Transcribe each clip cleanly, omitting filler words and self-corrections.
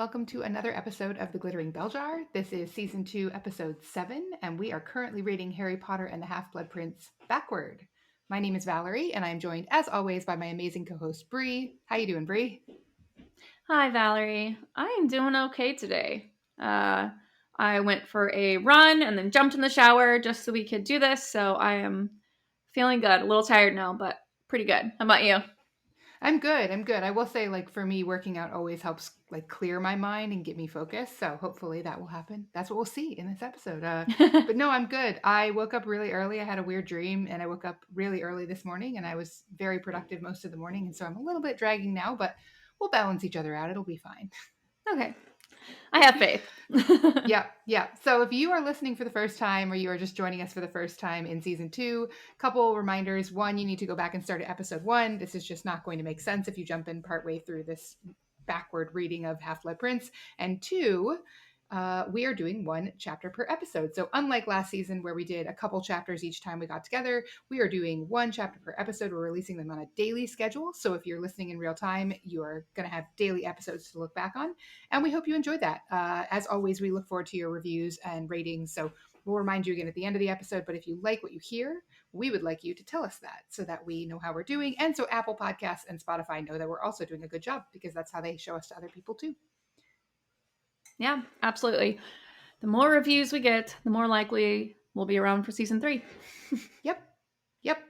welcome to another episode of The Glittering Bell Jar. This is Season 2, Episode 7, and we are currently reading Harry Potter and the Half-Blood Prince backward. My name is Valerie, and I'm joined, as always, by my amazing co-host, Bree. How you doing, Bree? Hi, Valerie. I am doing okay today. I went for a run and then jumped in the shower just so we could do this, so I am feeling good. A little tired now, but pretty good. How about you? I'm good. I will say, for me, working out always helps, clear my mind and get me focused. So hopefully that will happen. That's what we'll see in this episode. But no, I'm good. I woke up really early. I had a weird dream, and I woke up really early this morning, and I was very productive most of the morning. And so I'm a little bit dragging now, but we'll balance each other out. It'll be fine. Okay. I have faith. Yeah. So if you are listening for the first time or you are just joining us for the first time in season 2, couple reminders. One, you need to go back and start at episode 1. This is just not going to make sense if you jump in partway through this backward reading of Half-Blood Prince. And 2, we are doing 1 chapter per episode. So unlike last season where we did a couple chapters each time we got together, we are doing 1 chapter per episode. We're releasing them on a daily schedule. So if you're listening in real time, you are going to have daily episodes to look back on. And we hope you enjoyed that. As always, we look forward to your reviews and ratings. So we'll remind you again at the end of the episode. But if you like what you hear, we would like you to tell us that so that we know how we're doing. And so Apple Podcasts and Spotify know that we're also doing a good job because that's how they show us to other people too. Yeah, absolutely. The more reviews we get, the more likely we'll be around for season 3. Yep.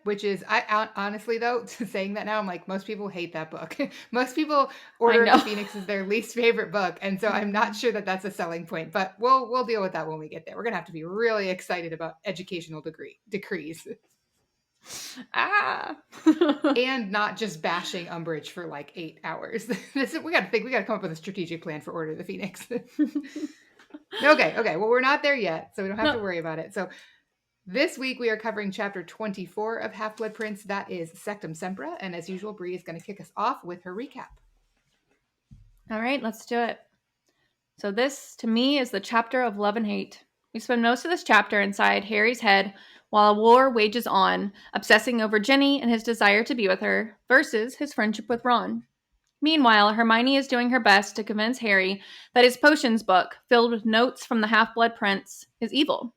Which is, I honestly though, saying that now, I'm like, most people hate that book. Most people Order of the Phoenix is their least favorite book, and so I'm not sure that that's a selling point. But we'll deal with that when we get there. We're gonna have to be really excited about educational decrees. And not just bashing Umbridge for 8 hours. We got to come up with a strategic plan for Order of the Phoenix. Okay. Well, we're not there yet, so we don't have to worry about it. So this week we are covering chapter 24 of Half-Blood Prince. That is Sectumsempra, and as usual, Bree is going to kick us off with her recap. All right, let's do it. So this, to me, is the chapter of love and hate. We spend most of this chapter inside Harry's head while a war wages on, obsessing over Ginny and his desire to be with her, versus his friendship with Ron. Meanwhile, Hermione is doing her best to convince Harry that his potions book, filled with notes from the Half-Blood Prince, is evil.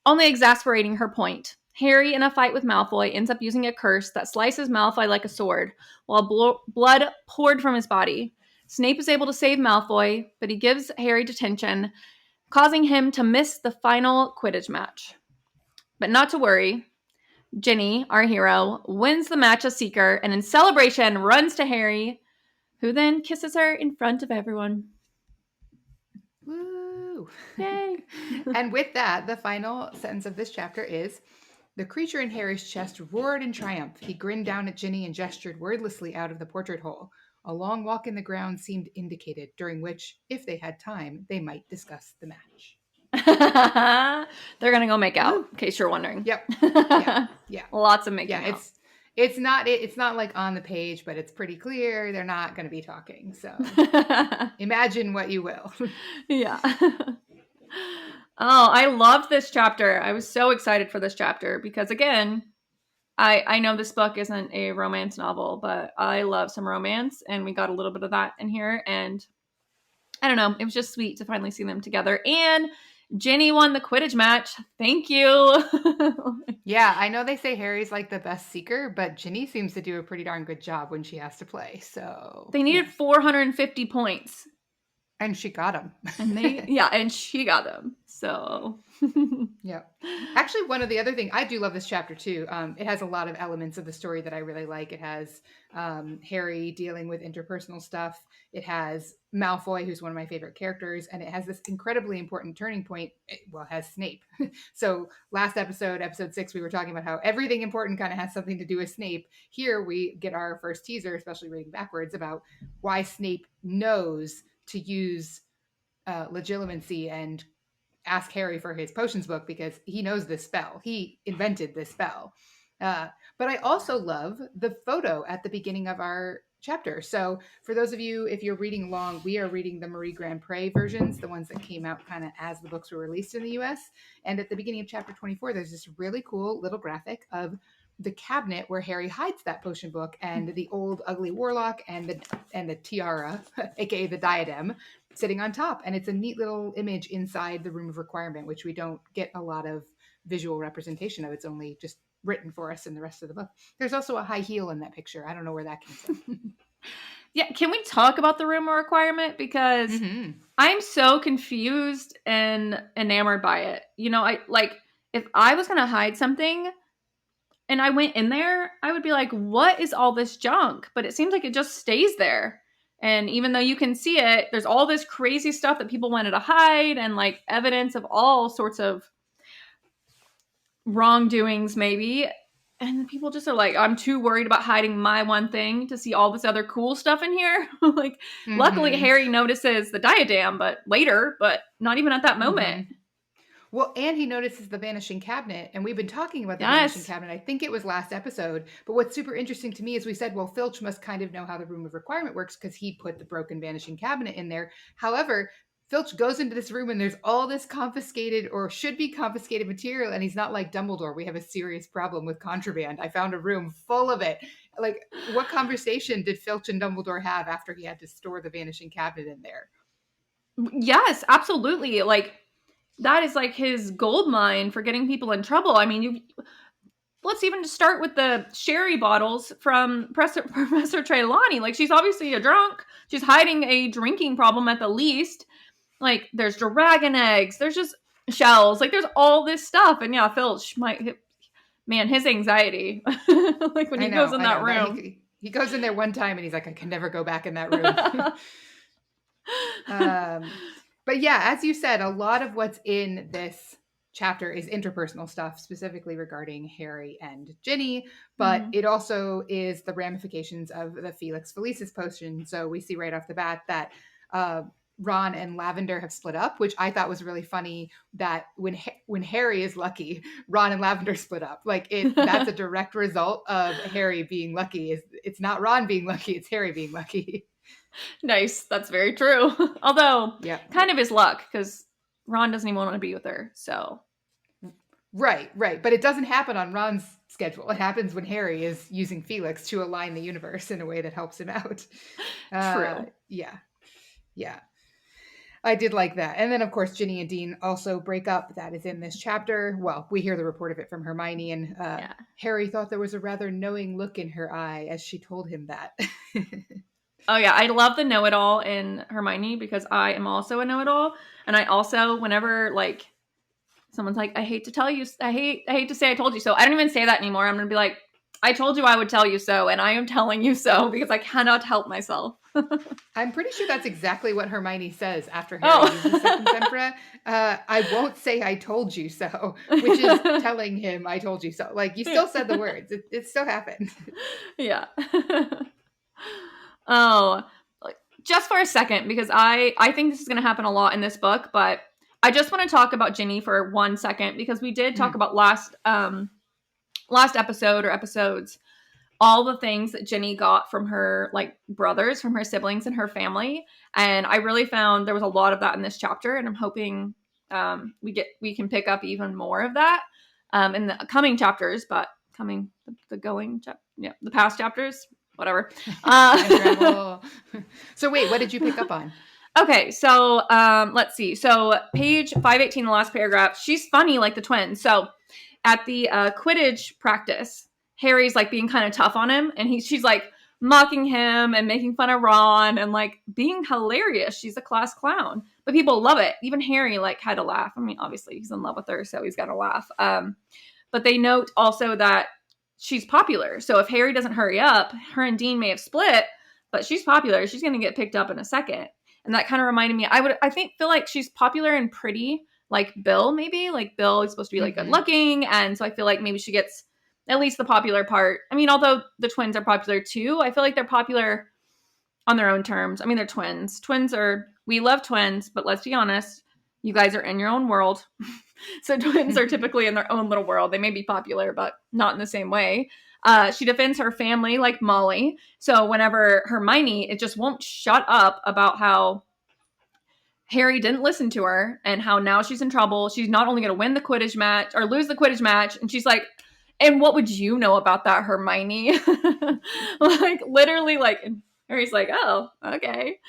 Only exasperating her point. Harry, in a fight with Malfoy, ends up using a curse that slices Malfoy like a sword, while blood poured from his body. Snape is able to save Malfoy, but he gives Harry detention, causing him to miss the final Quidditch match. But not to worry. Ginny, our hero, wins the match as Seeker, and in celebration runs to Harry, who then kisses her in front of everyone. Woo! Yay! And with that, the final sentence of this chapter is, the creature in Harry's chest roared in triumph. He grinned down at Ginny and gestured wordlessly out of the portrait hole. A long walk in the ground seemed indicated, during which, if they had time, they might discuss the match. They're gonna go make out, in case you're wondering. Yep. Yeah. Lots of making out. It's not like on the page, but it's pretty clear they're not going to be talking. So imagine what you will. Yeah. Oh, I loved this chapter. I was so excited for this chapter because, again, I know this book isn't a romance novel, but I love some romance, and we got a little bit of that in here. And I don't know, it was just sweet to finally see them together. And Ginny won the Quidditch match. Thank you. Yeah, I know they say Harry's the best Seeker, but Ginny seems to do a pretty darn good job when she has to play. So they needed 450 points. And she got them. And she got them. So yeah. Actually, one of the other things, I do love this chapter too. It has a lot of elements of the story that I really like. It has Harry dealing with interpersonal stuff. It has Malfoy, who's one of my favorite characters, and it has this incredibly important turning point. It has Snape. So last episode 6, we were talking about how everything important kind of has something to do with Snape. Here we get our first teaser, especially reading backwards, about why Snape knows to use legilimency and ask Harry for his potions book because he knows this spell. He invented this spell. But I also love the photo at the beginning of our chapter. So for those of you, if you're reading along, we are reading the Marie GrandPré versions, the ones that came out kind of as the books were released in the US. And at the beginning of chapter 24, there's this really cool little graphic of the cabinet where Harry hides that potion book and the old ugly warlock and the tiara, aka the diadem, sitting on top. And it's a neat little image inside the room of requirement, which we don't get a lot of visual representation of. It's only just written for us in the rest of the book. There's also a high heel in that picture. I don't know where that came from. Yeah, can we talk about the room of requirement? Because I'm so confused and enamored by it. You know, I like if I was gonna hide something and I went in there, I would be like, what is all this junk? But it seems like it just stays there. And even though you can see it, there's all this crazy stuff that people wanted to hide and like evidence of all sorts of wrongdoings, maybe. And people just are like, I'm too worried about hiding my one thing to see all this other cool stuff in here. Like, luckily, Harry notices the diadem, but later, but not even at that moment. Well, and he notices the vanishing cabinet, and we've been talking about the vanishing cabinet. I think it was last episode. But what's super interesting to me is we said, well, Filch must kind of know how the room of requirement works because he put the broken vanishing cabinet in there. However, Filch goes into this room and there's all this confiscated or should be confiscated material, and he's not like Dumbledore. We have a serious problem with contraband. I found a room full of it. Like, what conversation did Filch and Dumbledore have after he had to store the vanishing cabinet in there? Yes, absolutely. Like, that is like his gold mine for getting people in trouble. I mean, let's even just start with the sherry bottles from Professor Trelawney. Like, she's obviously a drunk. She's hiding a drinking problem at the least. Like, there's dragon eggs. There's just shells. Like, there's all this stuff. And yeah, Filch man, his anxiety. Like, when he goes in that room. He goes in there one time and he's like, I can never go back in that room. But yeah, as you said, a lot of what's in this chapter is interpersonal stuff, specifically regarding Harry and Ginny, but it also is the ramifications of the Felix Felicis potion. So we see right off the bat that Ron and Lavender have split up, which I thought was really funny, that when Harry is lucky, Ron and Lavender split up. Like, that's a direct result of Harry being lucky. It's not Ron being lucky, it's Harry being lucky. Nice. That's very true. Although, kind of his luck, because Ron doesn't even want to be with her. So, right. But it doesn't happen on Ron's schedule. It happens when Harry is using Felix to align the universe in a way that helps him out. True. Yeah. I did like that. And then, of course, Ginny and Dean also break up. That is in this chapter. Well, we hear the report of it from Hermione, and Harry thought there was a rather knowing look in her eye as she told him that. Oh, yeah. I love the know-it-all in Hermione because I am also a know-it-all. And I also, whenever, like, someone's like, I hate to tell you, I hate to say I told you so. I don't even say that anymore. I'm going to be like, I told you I would tell you so, and I am telling you so because I cannot help myself. I'm pretty sure that's exactly what Hermione says after Harry uses Sectumsempra. I won't say I told you so, which is telling him I told you so. Like, you still said the words. It still happened. Yeah. Oh, just for a second, because I think this is going to happen a lot in this book, but I just want to talk about Ginny for 1 second, because we did talk about last episode or episodes, all the things that Ginny got from her, like, brothers, from her siblings and her family. And I really found there was a lot of that in this chapter, and I'm hoping we can pick up even more of that in the coming chapters, but the past chapters, whatever. So wait, what did you pick up on? Okay, so let's see. So page 518, the last paragraph, she's funny like the twins. So at the Quidditch practice, Harry's like being kind of tough on him, and she's like mocking him and making fun of Ron and like being hilarious. She's a class clown, but people love it. Even Harry like had to laugh. I mean, obviously he's in love with her, so he's got to laugh. But they note also that she's popular. So if Harry doesn't hurry up, her and Dean may have split, but she's popular. She's going to get picked up in a second. And that kind of reminded me, I feel like she's popular and pretty, like Bill, maybe. Like, Bill is supposed to be like good looking, and so I feel like maybe she gets at least the popular part. I mean, although the twins are popular too, I feel like they're popular on their own terms. I mean, they're twins. We love twins, but let's be honest, you guys are in your own world. So twins are typically in their own little world. They may be popular, but not in the same way. She defends her family like Molly. So whenever Hermione, it just won't shut up about how Harry didn't listen to her and how now she's in trouble. She's not only going to win the Quidditch match or lose the Quidditch match. And she's like, And what would you know about that, Hermione? Like, literally, like, and Harry's like, oh, okay.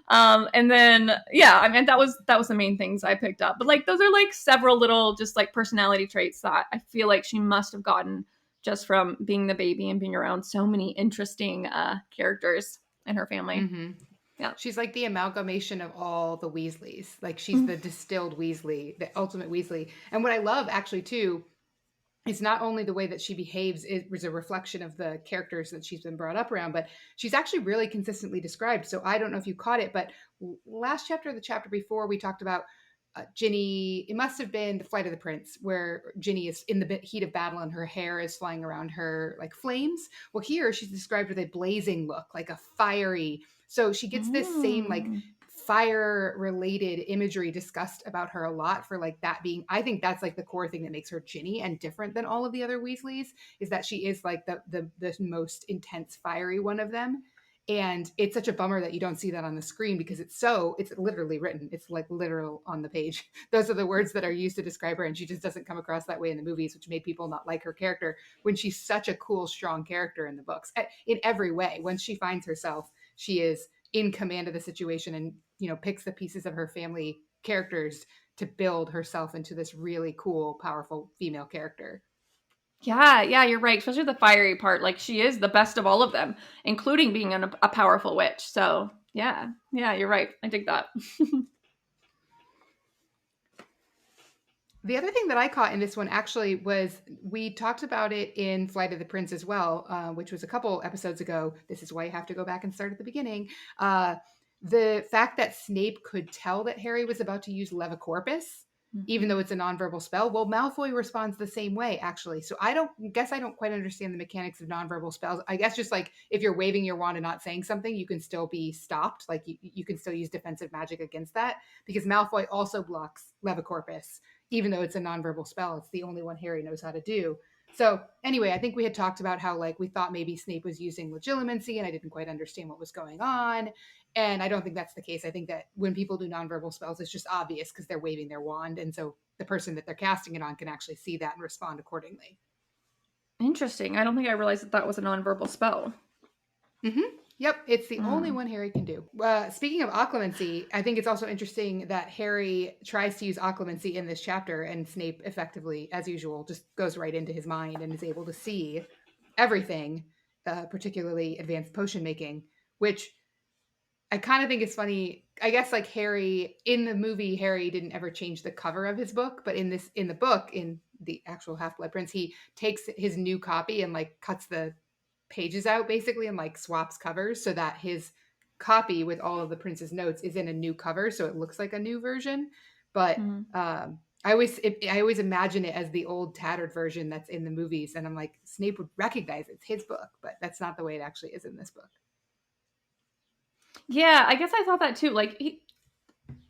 And then, yeah, I mean, that was the main things I picked up. But, like, those are, like, several little just, like, personality traits that I feel like she must have gotten just from being the baby and being around so many interesting characters in her family. Mm-hmm. Yeah. She's like the amalgamation of all the Weasleys. Like she's the distilled Weasley, the ultimate Weasley. And what I love actually too, it's not only the way that she behaves is a reflection of the characters that she's been brought up around, but she's actually really consistently described. So I don't know if you caught it, but last chapter, the chapter before, we talked about Ginny. It must have been the Flight of the Prince, where Ginny is in the heat of battle and her hair is flying around her like flames. Well, here she's described with a blazing look, like a fiery. So she gets this same like Mm. fire related imagery discussed about her a lot for like that being, I think that's like the core thing that makes her Ginny and different than all of the other Weasleys, is that she is like the most intense fiery one of them. And it's such a bummer that you don't see that on the screen because it's literally written, it's like literal on the page. Those are the words that are used to describe her, and she just doesn't come across that way in the movies, which made people not like her character when she's such a cool strong character in the books in every way. Once she finds herself, she is in command of the situation and picks the pieces of her family characters to build herself into this really cool powerful female character. Yeah, you're right. Especially the fiery part. Like, she is the best of all of them, including being a powerful witch. So, yeah, you're right. I dig that. The other thing that I caught in this one actually was we talked about it in Flight of the Prince as well, which was a couple episodes ago. This is why you have to go back and start at the beginning. The fact that Snape could tell that Harry was about to use Levicorpus, even though it's a nonverbal spell. Well, Malfoy responds the same way, actually. So I don't quite understand the mechanics of nonverbal spells. I guess just like if you're waving your wand and not saying something, you can still be stopped. Like you can still use defensive magic against that because Malfoy also blocks Levicorpus even though it's a nonverbal spell. It's the only one Harry knows how to do. So anyway, I think we had talked about how like we thought maybe Snape was using legilimency and I didn't quite understand what was going on. And I don't think that's the case. I think that when people do nonverbal spells, it's just obvious because they're waving their wand. And so the person that they're casting it on can actually see that and respond accordingly. Interesting. I don't think I realized that was a nonverbal spell. Mm-hmm. Yep, it's the only Mm. one Harry can do. Speaking of occlumency, I think it's also interesting that Harry tries to use occlumency in this chapter, and Snape effectively, as usual, just goes right into his mind and is able to see everything, particularly advanced potion making, which I kind of think is funny. I guess like Harry in the movie, Harry didn't ever change the cover of his book, but in the book, in the actual Half Blood Prince, he takes his new copy and like cuts the pages out basically and like swaps covers so that his copy with all of the prince's notes is in a new cover so it looks like a new version. But Mm. I always imagine it as the old tattered version that's in the movies, and I'm like, Snape would recognize it's his book, but that's not the way it actually is in this book. Yeah, I guess I thought that too. Like,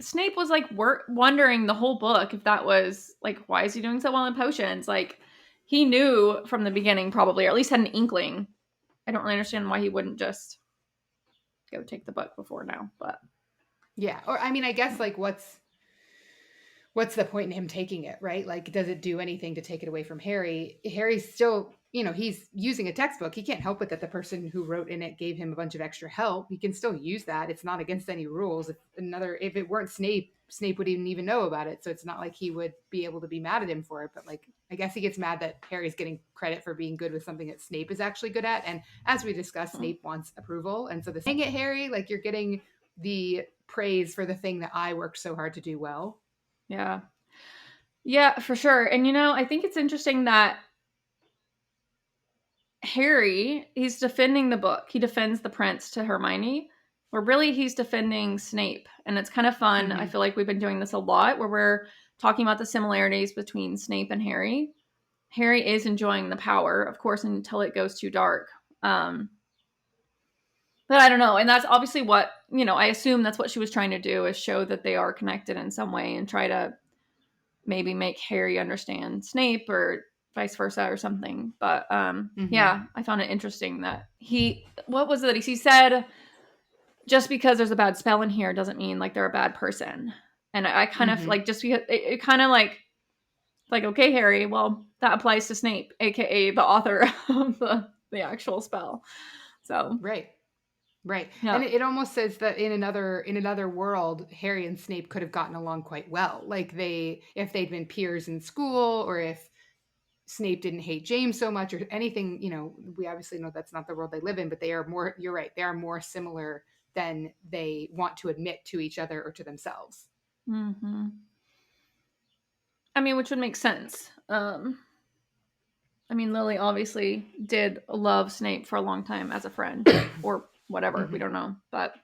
Snape was like wondering the whole book if that was like, why is he doing so well in potions? Like, he knew from the beginning, probably, or at least had an inkling. I don't really understand why he wouldn't just go take the book before now, but Yeah, or I mean, I guess like what's the point in him taking it, right? Like, does it do anything to take it away from Harry? Harry's still, he's using a textbook. He can't help it that the person who wrote in it gave him a bunch of extra help. He can still use that. It's not against any rules. If it weren't Snape, Snape would even know about it. So it's not like he would be able to be mad at him for it. But like, I guess he gets mad that Harry's getting credit for being good with something that Snape is actually good at. And as we discussed, Snape wants approval. And so dang it, Harry, like you're getting the praise for the thing that I worked so hard to do well. yeah. Yeah, for sure. And I think it's interesting that Harry, he's defending the book. He defends the prince to Hermione, where really he's defending Snape. And it's kind of fun. I Mm-hmm. feel like we've been doing this a lot where we're talking about the similarities between Snape and Harry. Harry is enjoying the power, of course, until it goes too dark. But I don't know. And that's obviously what, I assume that's what she was trying to do, is show that they are connected in some way and try to maybe make Harry understand Snape or vice versa or something. But Mm-hmm. yeah, I found it interesting that what was it that he said? Just because there's a bad spell in here doesn't mean like they're a bad person. And I kind of Mm-hmm. like, just because it kind of like Like, okay, Harry, well, that applies to Snape, aka the author of the actual spell. So, Right. Right. yeah. And it almost says that in another world, Harry and Snape could have gotten along quite well. Like if they'd been peers in school, or if Snape didn't hate James so much or anything, we obviously know that's not the world they live in, but they are more, you're right, they are more similar than they want to admit to each other or to themselves. Mm-hmm. I mean, which would make sense. I mean, Lily obviously did love Snape for a long time as a friend, or whatever. We Mm-hmm. don't know, but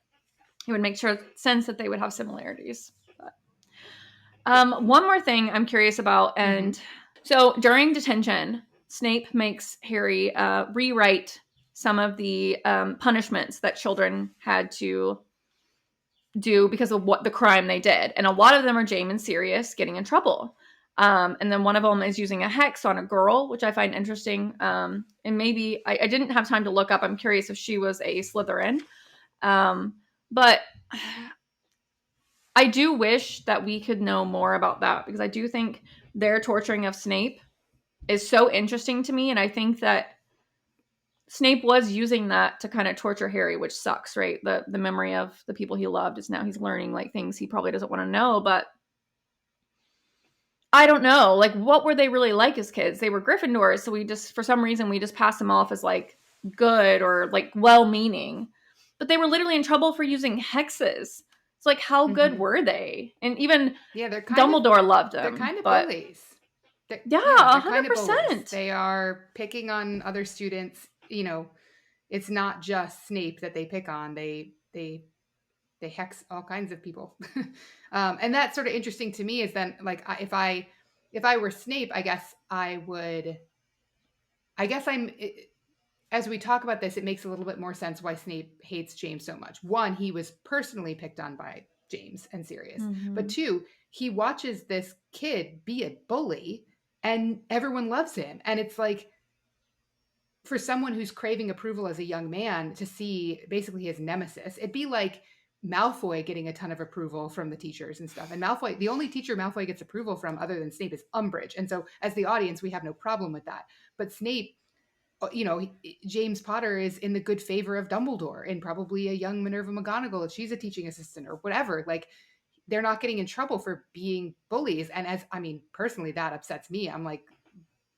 it would make sense that they would have similarities. But, one more thing I'm curious about, Mm-hmm. and so during detention, Snape makes Harry rewrite some of the punishments that children had to do because of what the crime they did, and a lot of them are James and Sirius getting in trouble. And then one of them is using a hex on a girl, which I find interesting. And maybe I didn't have time to look up. I'm curious if she was a Slytherin. But I do wish that we could know more about that, because I do think their torturing of Snape is so interesting to me. And I think that Snape was using that to kind of torture Harry, which sucks, right? The memory of the people he loved is now he's learning like things he probably doesn't want to know. But I don't know, like, what were they really like as kids? They were Gryffindors, so for some reason, we just passed them off as like good or like well-meaning. But they were literally in trouble for using hexes. It's like, how good Mm-hmm. were they? And even Yeah, Dumbledore loved they're them, kind of but bullies. yeah, Yeah, they're kind of bullies. 100%. They are picking on other students. It's not just Snape that they pick on. They hex all kinds of people. And that's sort of interesting to me, is then, like, if I were Snape, I guess as we talk about this, it makes a little bit more sense why Snape hates James so much. One, he was personally picked on by James and Sirius. But Mm-hmm. two, he watches this kid be a bully and everyone loves him. And it's like, for someone who's craving approval as a young man, to see basically his nemesis, it'd be like Malfoy getting a ton of approval from the teachers and stuff. And Malfoy, the only teacher Malfoy gets approval from other than Snape, is Umbridge. And so as the audience, we have no problem with that. But Snape, James Potter is in the good favor of Dumbledore, and probably a young Minerva McGonagall if she's a teaching assistant or whatever. Like, they're not getting in trouble for being bullies. And personally, that upsets me. I'm like,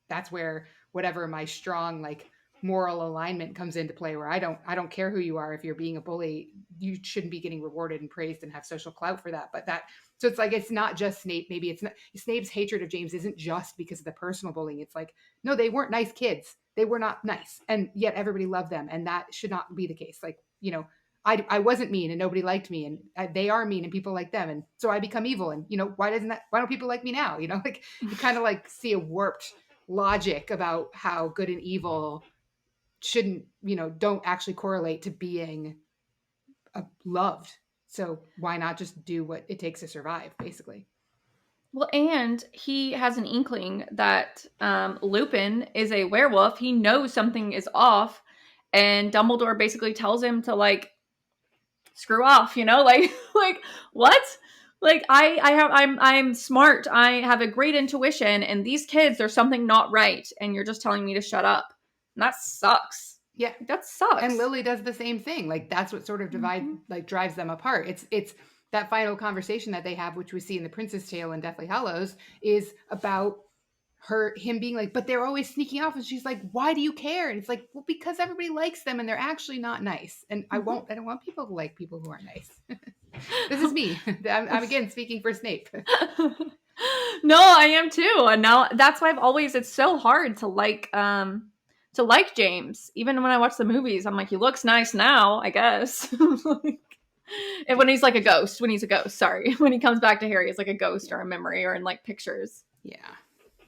that's where whatever my strong, like, moral alignment comes into play, where I don't care who you are. If you're being a bully, you shouldn't be getting rewarded and praised and have social clout for that. So it's like, it's not just Snape. Maybe it's not Snape's hatred of James isn't just because of the personal bullying. It's like, no, they weren't nice kids. They were not nice, and yet everybody loved them, and that should not be the case. Like, I wasn't mean and nobody liked me, and they are mean and people like them, and so I become evil. And why don't people like me now? Like, you kind of like see a warped logic about how good and evil shouldn't, don't actually correlate to being loved. So why not just do what it takes to survive, basically? Well, and he has an inkling that Lupin is a werewolf. He knows something is off, and Dumbledore basically tells him to like screw off. Like what? Like I'm smart. I have a great intuition, and these kids, there's something not right, and you're just telling me to shut up. And that sucks. Yeah. That And sucks. Lily does the same thing. Like, that's what sort of Mm-hmm. drives them apart. It's that final conversation that they have, which we see in The Prince's Tale and Deathly Hallows, is about him being like, but they're always sneaking off, and she's like, why do you care? And it's like, well, because everybody likes them and they're actually not nice. And I don't want people to like people who are nice. This is me. I'm again speaking for Snape. No, I am too. And now that's why it's so hard to like James. Even when I watch the movies, I'm like, he looks nice now, I guess. And when he's like a ghost, sorry. When he comes back to Harry, it's like a ghost Yeah. or a memory or in like pictures. Yeah.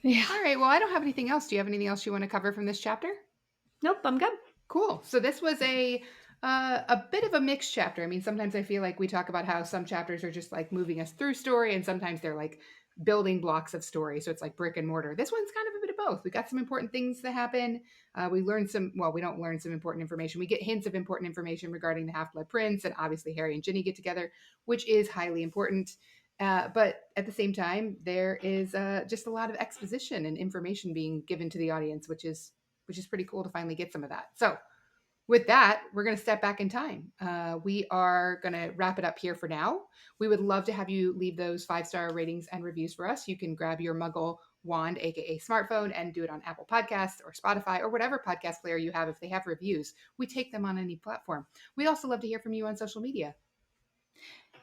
Yeah. All right. Well, I don't have anything else. Do you have anything else you want to cover from this chapter? Nope, I'm good. Cool. So this was a bit of a mixed chapter. I mean, sometimes I feel like we talk about how some chapters are just like moving us through story, and sometimes they're like building blocks of story. So it's like brick and mortar. This one's kind of a bit of both. We got some important things that happen. We learn we don't learn some important information. We get hints of important information regarding the Half-Blood Prince, and obviously Harry and Ginny get together, which is highly important. But at the same time, there is just a lot of exposition and information being given to the audience, which is pretty cool to finally get some of that. So with that, we're going to step back in time. We are going to wrap it up here for now. We would love to have you leave those 5-star ratings and reviews for us. You can grab your Muggle wand, aka smartphone, and do it on Apple Podcasts or Spotify or whatever podcast player you have. If they have reviews, we take them on any platform. We also love to hear from you on social media.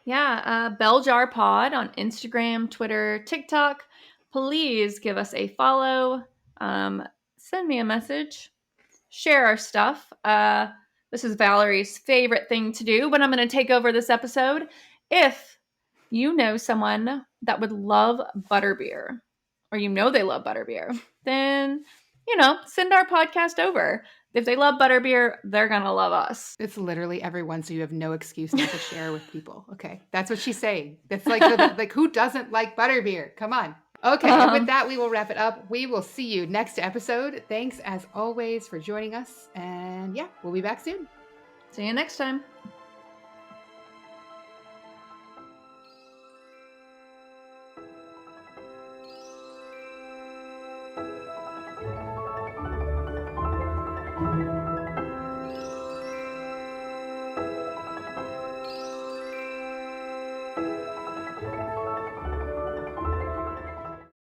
Yeah, Bell Jar Pod on Instagram, Twitter, TikTok. Please give us a follow. Send me a message. Share our stuff. This is Valerie's favorite thing to do, but I'm going to take over this episode. If you know someone that would love butterbeer, or you know they love butterbeer, then, send our podcast over. If they love butterbeer, they're going to love us. It's literally everyone, so you have no excuse not to share with people. Okay, that's what she's saying. That's like who doesn't like butterbeer? Come on. Okay, and with that, we will wrap it up. We will see you next episode. Thanks, as always, for joining us. And yeah, we'll be back soon. See you next time.